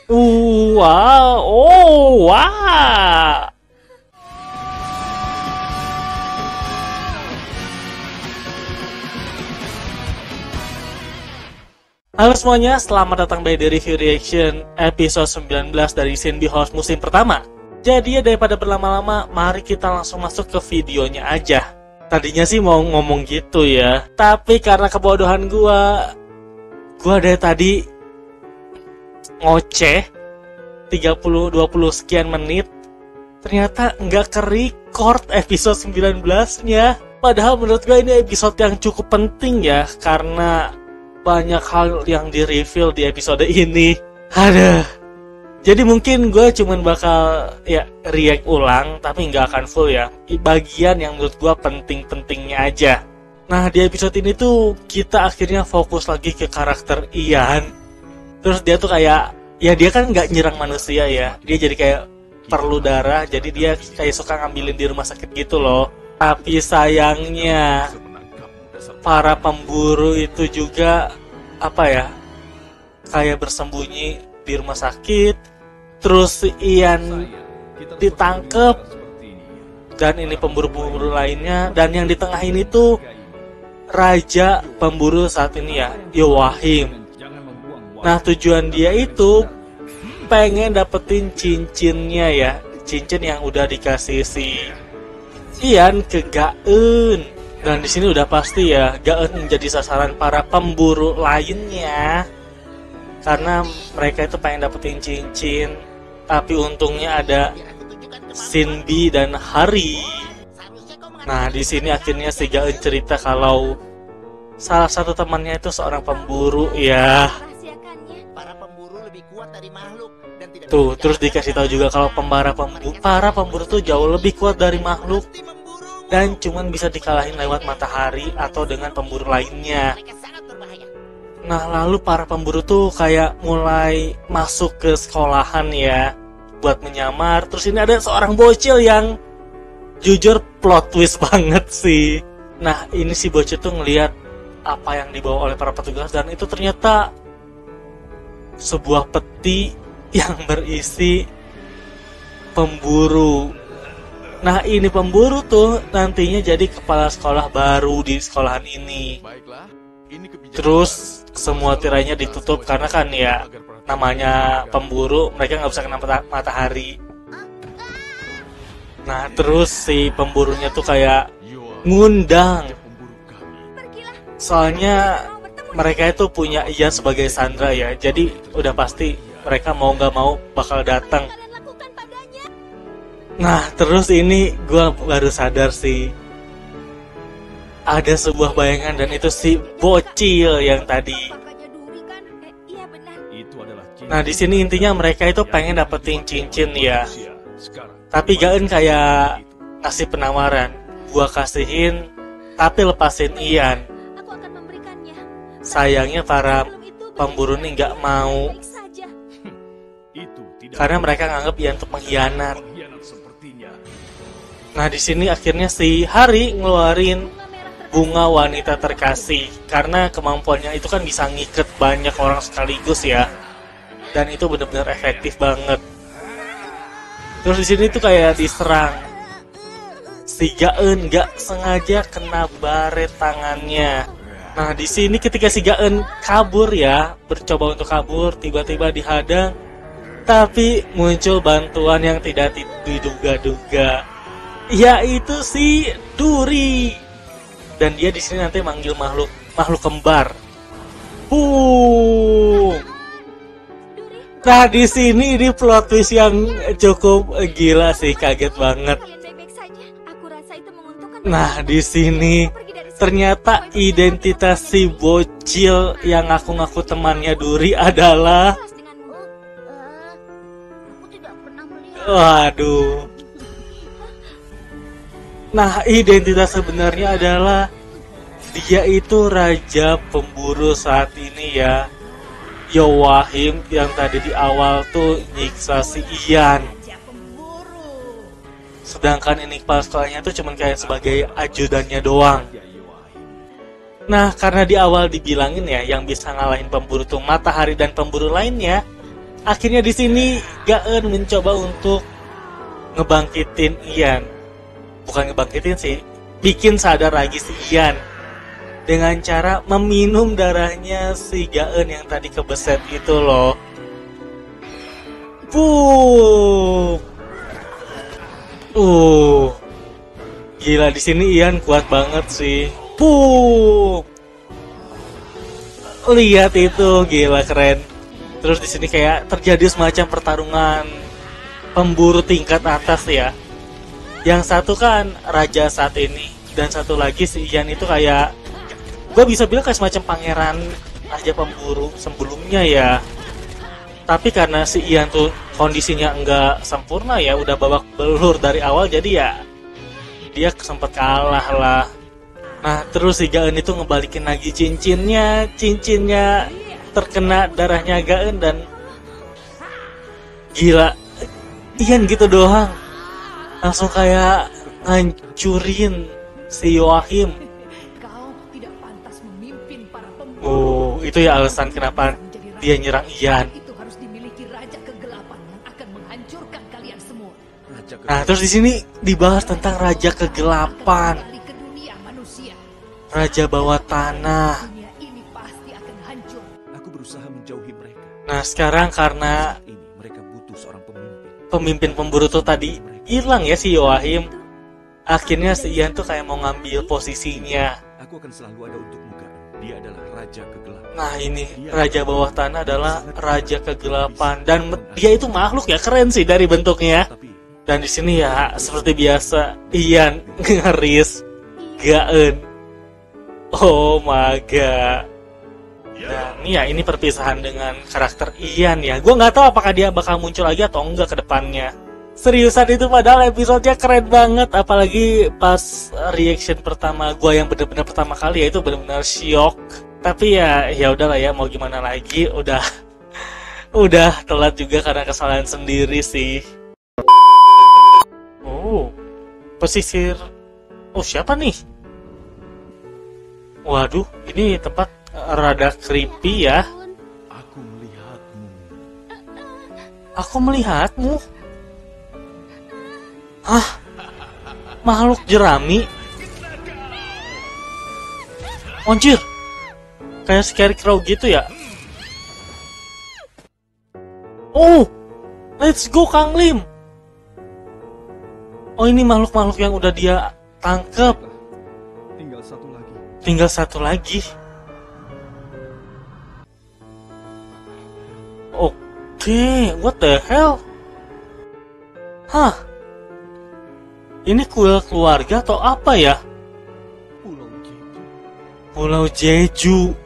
Wow, oh, wow. Halo semuanya, selamat datang di Review Reaction episode 19 dari Shinbi House musim pertama. Jadi ya daripada berlama-lama, mari kita langsung masuk ke videonya aja. Tadinya sih mau ngomong gitu ya, tapi karena kebodohan gua dari tadi ngoceh 30-20 sekian menit, ternyata nggak ke-record episode 19-nya. Padahal menurut gue ini episode yang cukup penting ya, karena banyak hal yang di-reveal di episode ini. Aduh. Jadi mungkin gue cuman bakal ya react ulang, tapi nggak akan full ya. Bagian yang menurut gue penting-pentingnya aja. Nah di episode ini tuh kita akhirnya fokus lagi ke karakter Ian. Terus dia tuh kayak, ya dia kan nggak nyerang manusia ya, dia jadi kayak perlu darah, jadi dia kayak suka ngambilin di rumah sakit gitu loh. Tapi sayangnya para pemburu itu juga apa ya, kayak bersembunyi di rumah sakit. Terus Ian ditangkep, dan ini pemburu-pemburu lainnya, dan yang di tengah ini tuh raja pemburu saat ini ya, Yowahim. Nah tujuan dia itu pengen dapetin cincinnya ya, cincin yang udah dikasih si Ian ke Gaeun. Dan di sini udah pasti ya, Gaeun menjadi sasaran para pemburu lainnya karena mereka itu pengen dapetin cincin. Tapi untungnya ada Shinbi dan Hari. Nah di sini akhirnya si Gaeun cerita kalau salah satu temannya itu seorang pemburu ya. Tuh, terus dikasih tahu juga kalau para pemburu tuh jauh lebih kuat dari makhluk dan cuman bisa dikalahin lewat matahari atau dengan pemburu lainnya. Nah, lalu para pemburu tuh kayak mulai masuk ke sekolahan ya buat menyamar. Terus ini ada seorang bocil yang jujur plot twist banget sih. Nah, ini si bocil tuh ngelihat apa yang dibawa oleh para petugas, dan itu ternyata sebuah peti yang berisi pemburu. Nah ini pemburu tuh nantinya jadi kepala sekolah baru di sekolahan ini. Terus semua tirainya ditutup karena kan ya namanya pemburu, mereka nggak bisa kena matahari. Nah terus si pemburunya tuh kayak ngundang, soalnya mereka itu punya Ian sebagai Sandra ya, jadi udah pasti mereka mau nggak mau bakal datang. Nah terus ini gue baru sadar sih, ada sebuah bayangan, dan itu si bocil yang tadi. Nah di sini intinya mereka itu pengen dapetin cincin ya. Tapi Gaeun kayak kasih penawaran, gue kasihin tapi lepasin Ian. Sayangnya para pemburu ini nggak mau, karena mereka nganggap Ian untuk pengkhianat. Nah di sini akhirnya si Hari ngeluarin bunga wanita terkasih, karena kemampuannya itu kan bisa ngiket banyak orang sekaligus ya, dan itu benar-benar efektif banget. Terus di sini tuh kayak diserang, si Gaeun nggak sengaja kena baret tangannya. Nah di sini ketika si Gaeun kabur ya, bercoba untuk kabur, tiba-tiba dihadang. Tapi muncul bantuan yang tidak diduga-duga, yaitu si Duri. Dan dia di sini nanti manggil makhluk kembar. Nah di sini ini plot twist yang cukup gila sih, kaget banget. Nah di sini ternyata identitas si bocil yang ngaku-ngaku temannya Duri adalah, waduh. Nah identitas sebenarnya adalah dia itu raja pemburu saat ini ya, Yowahim, yang tadi di awal tuh nyiksa si Ian. Sedangkan ini kepala sekolahnya tuh cuman kayak sebagai ajudannya doang. Nah karena di awal dibilangin ya yang bisa ngalahin pemburu tuh matahari dan pemburu lainnya, Akhirnya di sini Gaen mencoba untuk ngebangkitin Ian. Bukan ngebangkitin sih, bikin sadar lagi si Ian dengan cara meminum darahnya si Gaen yang tadi kebeset itu loh. Boom. Gila, di sini Ian kuat banget sih. Boom. Lihat itu, gila keren. Terus di sini kayak terjadi semacam pertarungan pemburu tingkat atas ya. Yang satu kan raja saat ini, dan satu lagi si Ian itu kayak, gue bisa bilang kayak semacam pangeran raja pemburu sebelumnya ya. Tapi karena si Ian tuh kondisinya enggak sempurna ya, udah babak belur dari awal, jadi ya dia sempet kalah lah. Nah terus si Gaen itu ngebalikin lagi cincinnya terkena darahnya Gaen, dan gila, Ian gitu doang langsung kayak ngancurin si Yoachim. Itu ya alasan kenapa dia nyerang Ian. Nah terus di sini dibahas tentang Raja Kegelapan, Raja Bawah Tanah. Nah sekarang karena pemimpin pemburu tuh tadi hilang ya si Yoachim, akhirnya si Ian tuh kayak mau ngambil posisinya. Aku akan selalu ada untukmu, Gaen. Dia adalah Raja Kegelapan. Nah ini Raja Bawah Tanah adalah Raja Kegelapan, dan dia itu makhluk ya, keren sih dari bentuknya. Dan di sini ya seperti biasa Ian ngeris Gaen. Oh my god. Dan ya ini perpisahan dengan karakter Ian ya. Gue nggak tahu apakah dia bakal muncul lagi atau enggak ke depannya. Seriusan itu padahal episodenya keren banget, apalagi pas reaction pertama gue yang bener-bener pertama kali ya, itu bener-bener syok. Tapi ya udahlah ya, mau gimana lagi, udah telat juga karena kesalahan sendiri sih. Oh, pesisir. Oh siapa nih? Waduh, ini tempat rada creepy ya. Aku melihatmu. Hah? Makhluk jerami? Anjir, kayak scarecrow gitu ya. Oh, let's go Kang Lim. Oh ini makhluk-makhluk yang udah dia tangkep. Tinggal satu lagi. Oke, what the hell? Hah? Ini kuil keluarga atau apa ya? Pulau Jeju.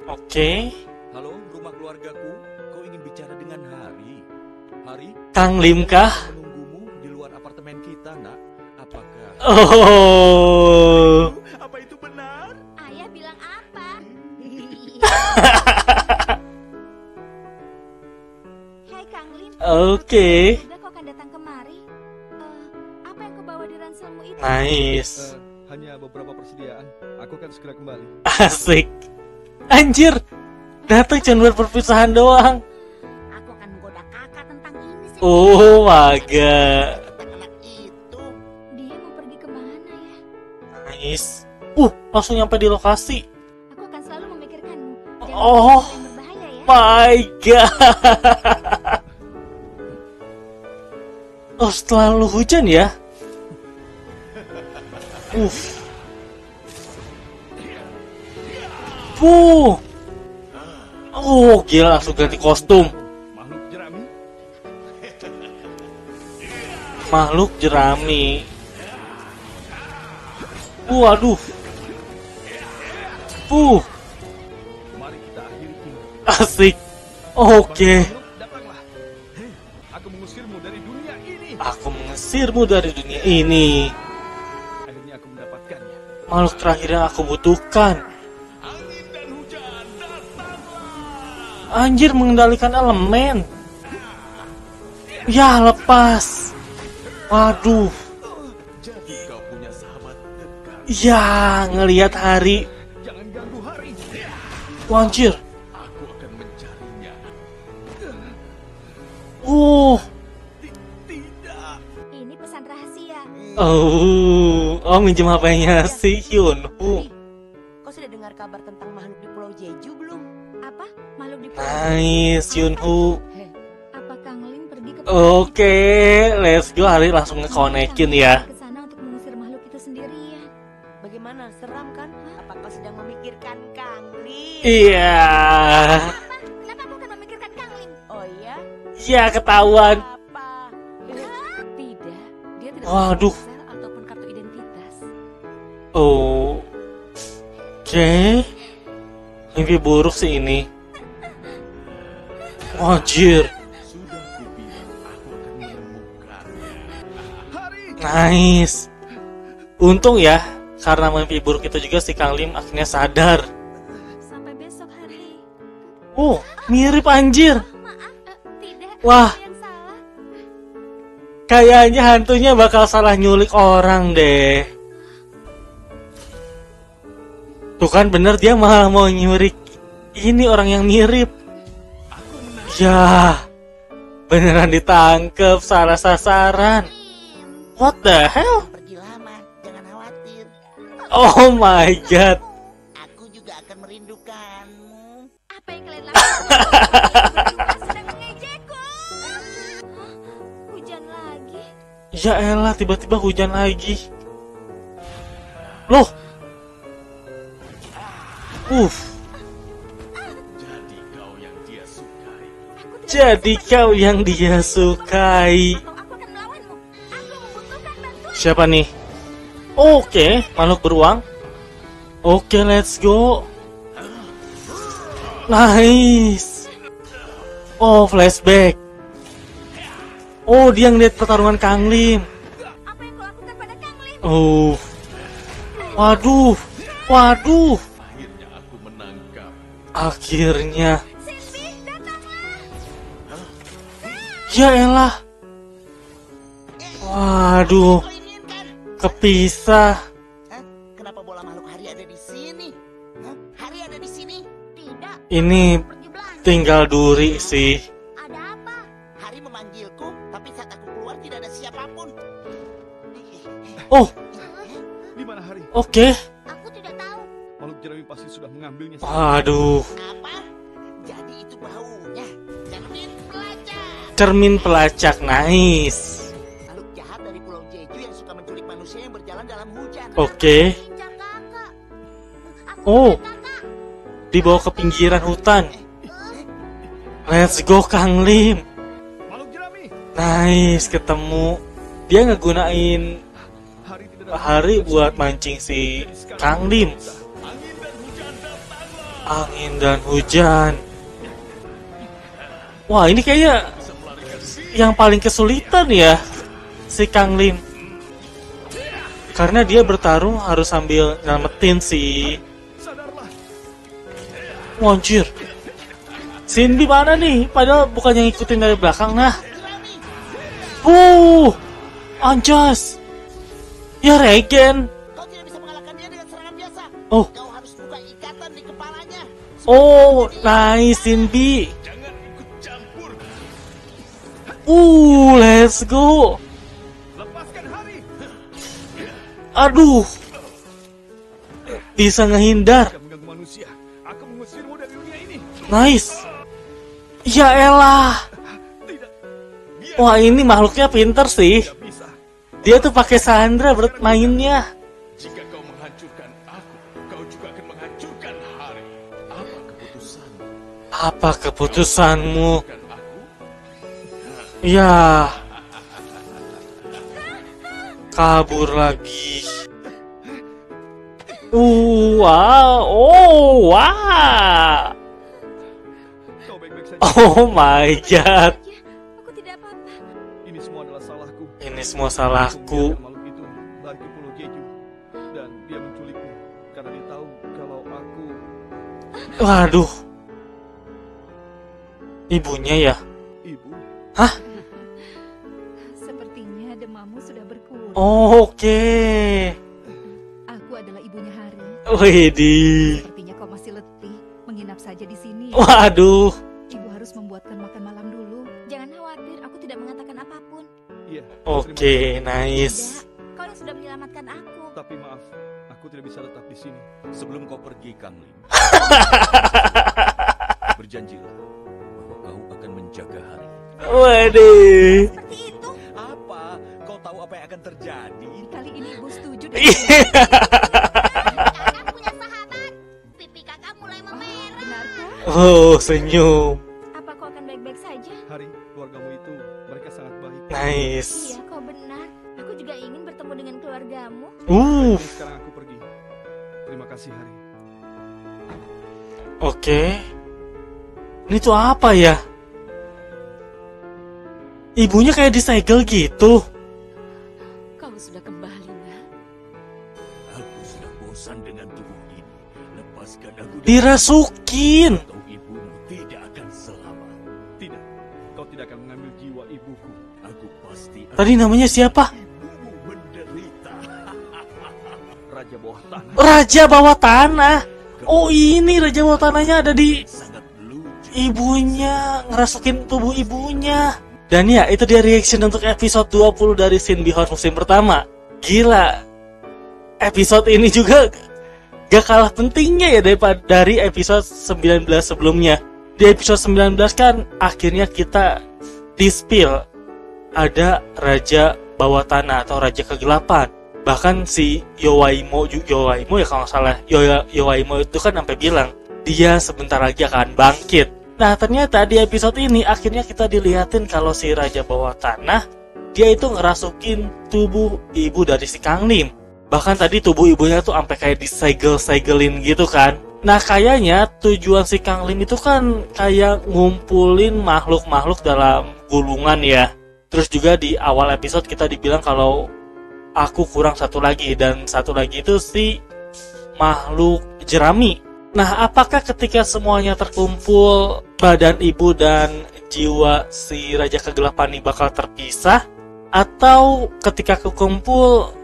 Oke. Halo, rumah keluargaku. Kau ingin bicara dengan Hari? Hari? Kang Lim kah? Menunggumu di luar apartemen kita, Nak. Apakah? Oh. Apa itu benar? Ayah bilang apa? Hai Kang Lim. Oke. Juga kau akan datang kemari. Apa yang kau bawa di ranselmu itu? Nice. Hanya beberapa persediaan. Aku akan segera kembali. Asik. Anjir, datang cuma buat perpisahan doang. Aku akan menggoda kakak tentang ini sih. Oh my god. Anak itu. Dia mau pergi kemana ya? Nice. Langsung nyampe di lokasi. Aku akan selalu memikirkanmu. Jangan Oh. sampai yang berbahaya ya. My god. Oh, setelah lu hujan ya? Oh, gila, langsung ganti kostum. Makhluk jerami? Makhluk jerami. Waduh. Mari kita akhiri ini. Asik. Oke. Datanglah. Aku mengusirmu dari dunia ini. Aku mengusirmu dari dunia ini. Akhirnya aku mendapatkannya. Makhluk terakhir yang aku butuhkan. Angin dan hujan, datanglah. Anjir, mengendalikan elemen. Ya, lepas. Waduh. Jadi kau punya sahabat dekat. Ya, ngelihat Hari. Jangan ganggu Hari. Anjir. Wow. Tidak. Ini pesan rahasia. Oh, minjem HP-nya si Yunho. Hari, kau sudah dengar kabar tentang makhluk di Pulau Jeju belum? Apa? Makhluk di pulau? Nice, Yunho. Apa Kang Lim pergi ke Oke, let's go. Hari langsung ngekonekin ya. ke sana untuk mengusir makhluk itu sendirian? Bagaimana? Seram kan? Apa kau sedang memikirkan Kang Lim? Iya. Kenapa bukan memikirkan Kang Lim? Oh iya? Iya, ketahuan. Apa? Tidak, dia tidak Waduh. punya ponsel ataupun kartu identitas. Oh. Oke. Mimpi buruk sih ini. Anjir. Sudah kubilang aku akan menemukannya. Nice. Untung ya, karena mimpi buruk itu juga si Kang Lim akhirnya sadar. Sampai besok hari. Oh, mirip anjir. Maaf, tidak. Wah. Ada yang salah. Kayaknya hantunya bakal salah nyulik orang deh. Tuh kan bener, dia malah mau nyulik ini orang yang mirip. Ya, beneran ditangkep, salah sasaran. What the hell? Pergi lama, jangan khawatir. Oh my god. Aku juga akan merindukanmu. Apa yang kalian lakukan? Berdua sedang mengejekku. Hah? Hujan lagi. Ya elah, tiba-tiba hujan lagi. Loh. Jadi kau yang dia sukai. Aku tidak Jadi kau yang dia sukai. atau aku akan melawanmu. Aku membutuhkan bantuan. Siapa nih? Oke, makhluk beruang. Oke, let's go. Nice. Oh, flashback. Oh, dia ngeliat pertarungan Kang Lim. Apa yang kau lakukan pada Kang Lim? Oh. Waduh. Waduh. Akhirnya aku menangkap. Akhirnya. Sinbi, datanglah. Ya elah. Waduh. Kau inginkan? Kepisah. Hah? Kenapa bola makhluk hari ada di sini? Hah? Hari ada di sini? Tidak. Ini Pergi belanja. tinggal duri sih. Ada apa? Hari memanggilku, tapi saat aku keluar tidak ada siapapun. Oh, Di mana Hari? oke. Aku tidak tahu. Makhluk jerami pasti sudah mengambilnya. Waduh. Apa? Jadi itu baunya. Cermin pelacak. Cermin pelacak, nice. Makhluk jahat dari Pulau Jeju yang suka menculik manusia yang berjalan dalam hujan. Oke. Incar kakak. Aku Oh. incar kakak. Dibawa ke pinggiran hutan. Let's go Kang Lim. Makhluk jerami. Nice, ketemu. Dia ngegunain Hari tidak ada. Hari buat mancing si Kang Lim. Angin dan hujan. Wah, ini kayaknya yang paling kesulitan ya si Kang Lim. Karena dia bertarung harus sambil nyelamatin si Sadarlah. Anjir. Sinbi mana nih? Padahal bukan yang ngikutin dari belakang. Nah. Anjas. Ya regen. Kau tidak bisa mengalahkan dia dengan serangan biasa. Oh. Kau harus buka ikatan di kepalanya. Oh, nice Sinbi. Jangan ikut campur. Let's go. Lepaskan Hari. Aduh. Bisa ngehindar. Jika mengganggu manusia, aku mengusirmu dari dunia ini. Nice. Ya elah. Tidak. Wah, ini makhluknya pinter sih. Tidak bisa. Dia tuh pakai Sandra bermainnya. Jika kau menghancurkan aku, kau juga akan menghancurkan hari. Apa keputusanmu? Apa keputusanmu? Bukan aku? Ya. Kabur lagi. Wow. Oh, wow. Kau baik-baik saja. Oh my god. Ya, aku tidak apa-apa. Ini semua adalah salahku. Ini semua Aku salahku. membiarkan makhluk itu lari ke Pulau Jeju dan dia menculikku karena dia tahu kalau aku Waduh. Ibunya ya? ibu. Sepertinya demammu sudah berkurang. Oke. Aku adalah ibunya Hari. Widih. Sepertinya kau masih letih. Menginap saja di sini. Waduh. Ibu harus membuatkan makan malam dulu. Jangan khawatir, aku Oke, nice. Tidak, kau yang sudah menyelamatkan aku. Tapi maaf, aku tidak bisa tetap di sini. Sebelum kau pergi, Kang Lim, berjanjilah bahwa kau akan menjaga Hari. Waduh. Seperti itu. Apa? Kau tahu apa yang akan terjadi? Kali ini ibu setuju dengan Kakak punya sahabat. Pipi kakak mulai memerah. benarkah? Oh, senyum. Apa kau akan baik-baik saja? Hari, keluargamu itu, mereka sangat baik. Nice. Iya, kau benar. Aku juga ingin bertemu dengan keluargamu. Ini sekarang aku pergi. Terima kasih, Hari. Oke. Ini tuh apa ya? Ibunya kayak disegel gitu. Kau sudah kembali, nak. Aku sudah bosan dengan tubuh ini. Lepaskan aku. Dirasukin. Atau ibumu tidak akan selamat. Tidak, kau tidak akan mengambil jiwa ibuku. Aku pasti Tadi namanya siapa? ibumu menderita. Raja bawah tanah. Raja bawah tanah. Oh, ini Raja bawah tanahnya ada di Sangat lucu. ibunya, ngerasukin tubuh ibunya. Dan ya, itu dia reaction untuk episode 20 dari Scene Behold musim pertama. Gila. Episode ini juga gak kalah pentingnya ya dari episode 19 sebelumnya. Di episode 19 kan akhirnya kita di-spill ada Raja Bawah Tanah atau Raja Kegelapan. Bahkan si Yowaimo ya kalau nggak salah, Yowaimo itu kan sampai bilang dia sebentar lagi akan bangkit. Nah, ternyata di episode ini akhirnya kita dilihatin kalau si Raja Bawah Tanah dia itu ngerasukin tubuh ibu dari si Kang Lim. Bahkan tadi tubuh ibunya tuh sampai kayak disegel-segelin gitu kan. Nah, kayaknya tujuan si Kang Lim itu kan kayak ngumpulin makhluk-makhluk dalam gulungan ya. Terus juga di awal episode kita dibilang kalau aku kurang satu lagi, dan satu lagi itu si makhluk jerami. Nah, apakah ketika semuanya terkumpul, badan ibu dan jiwa si Raja Kegelapan ini bakal terpisah? Atau ketika kekumpul,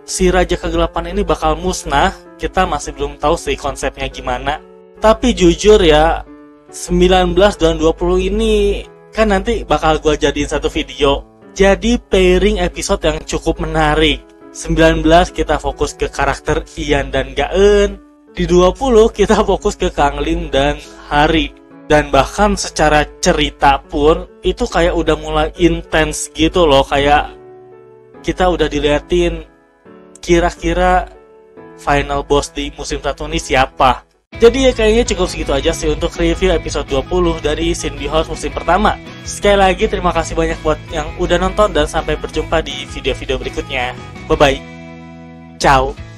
si Raja Kegelapan ini bakal musnah? Kita masih belum tahu sih konsepnya gimana. Tapi jujur ya, 19 dan 20 ini kan nanti bakal gua jadiin satu video. Jadi pairing episode yang cukup menarik. 19 kita fokus ke karakter Ian dan Gaen. Di 20 kita fokus ke Kang Lim dan Hari. Dan bahkan secara cerita pun itu kayak udah mulai intens gitu loh. Kayak kita udah diliatin kira-kira final boss di musim 1 ini siapa. Jadi ya kayaknya cukup segitu aja sih untuk review episode 20 dari Scene Behold musim pertama. Sekali lagi terima kasih banyak buat yang udah nonton dan sampai berjumpa di video-video berikutnya. Bye-bye. Ciao.